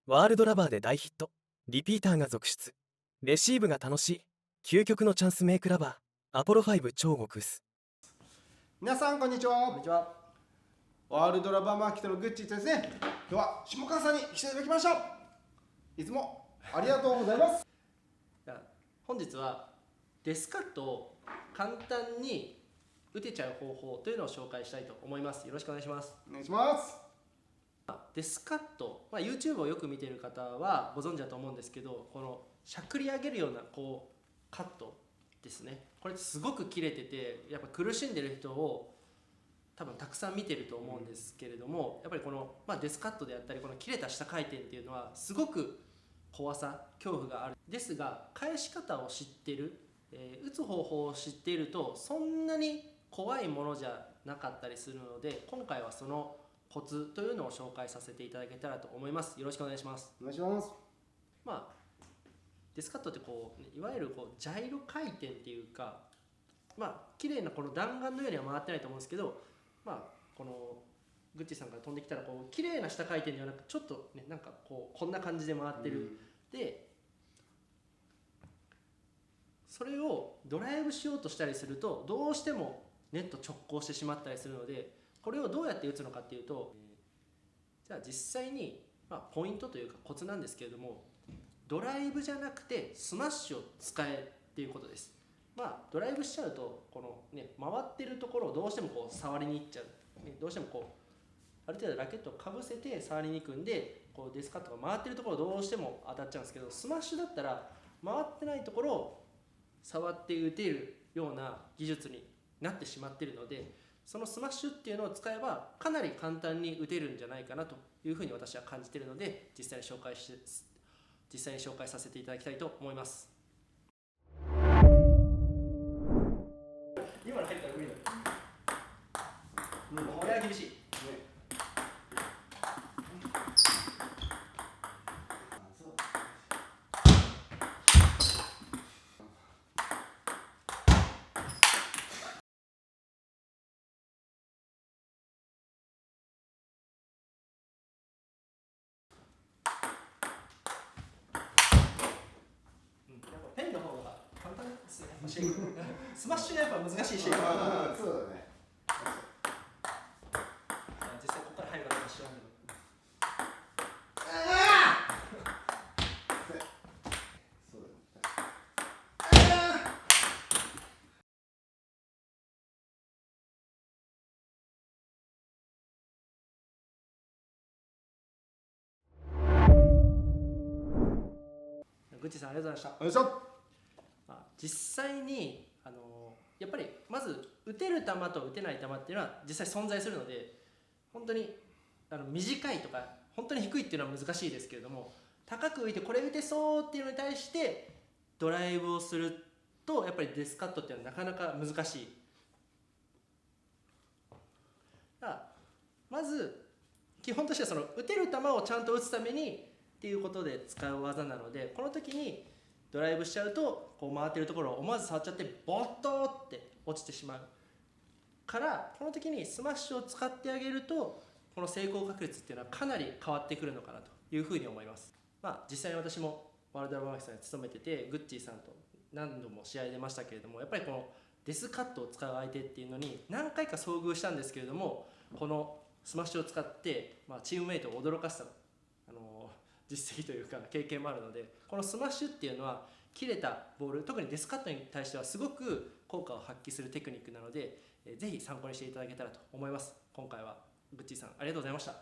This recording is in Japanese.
ワールドラバーで大ヒット。リピーターが続出。レシーブが楽しい。究極のチャンスメイクラバー。アポロ5超極薄。皆さんこんにちは。ワールドラバーマーケットのグッチーですね。今日は下川さんに来ていただきました。いつもありがとうございます。本日はデスカットを簡単に打てちゃう方法というのを紹介したいと思います。よろしくお願いします。お願いします。デスカット、YouTube をよく見ている方はご存知だと思うんですけど、このしゃくり上げるようなカットですね。これすごく切れてて、やっぱ苦しんでる人を多分たくさん見てると思うんですけれども、やっぱりこの、デスカットであったりこの切れた下回転っていうのはすごく怖さ恐怖がある。ですが返し方を知ってる、打つ方法を知っているとそんなに怖いものじゃなかったりするので、今回はそのコツというのを紹介させていただけたらと思います。よろしくお願いします。お願いします。デスカットっていわゆるジャイロ回転っていうか、綺麗なこの弾丸のようには回ってないと思うんですけど、このグッチさんから飛んできたら綺麗な下回転ではなく、ちょっとね、なんかこんな感じで回ってる。でそれをドライブしようとしたりするとどうしてもネット直行してしまったりするので、これをどうやって打つのかっていうと、じゃあ実際に、ポイントというかコツなんですけれども、ドライブじゃなくてスマッシュを使えっていうことです。ドライブしちゃうとこの、ね、回ってるところをどうしても触りに行っちゃう、どうしてもある程度ラケットをかぶせて触りに行くんで、デスカットが回ってるところをどうしても当たっちゃうんですけど、スマッシュだったら回ってないところを触って打てるような技術になってしまっているので、そのスマッシュっていうのを使えばかなり簡単に打てるんじゃないかなというふうに私は感じているので、実際に紹介させていただきたいと思います。今の入ったら無理だ。これは厳しい。ペンの方が簡単ですね。スマッシュがやっぱ難しいし。そうだね。実際ここから入るかどうか知らんけど。グッチさんありがとうございました。実際にやっぱりまず打てる球と打てない球っていうのは実際存在するので、本当に短いとか本当に低いっていうのは難しいですけれども、高く浮いてこれ打てそうっていうのに対してドライブをするとやっぱりデスカットっていうのはなかなか難しい。まず基本としてはその打てる球をちゃんと打つためにっていうことで使う技なので、この時にドライブしちゃうと回ってるところを思わず触っちゃってボッとって落ちてしまうから、この時にスマッシュを使ってあげるとこの成功確率っていうのはかなり変わってくるのかなというふうに思います。実際に私もワールドラバーマーケットに勤めてて、グッチーさんと何度も試合出ましたけれども、やっぱりこのデスカットを使う相手っていうのに何回か遭遇したんですけれども、このスマッシュを使ってチームメイトを驚かせた実績というか経験もあるので、このスマッシュっていうのは切れたボール、特にデスカットに対してはすごく効果を発揮するテクニックなので、ぜひ参考にしていただけたらと思います。今回はグッチーさんありがとうございました。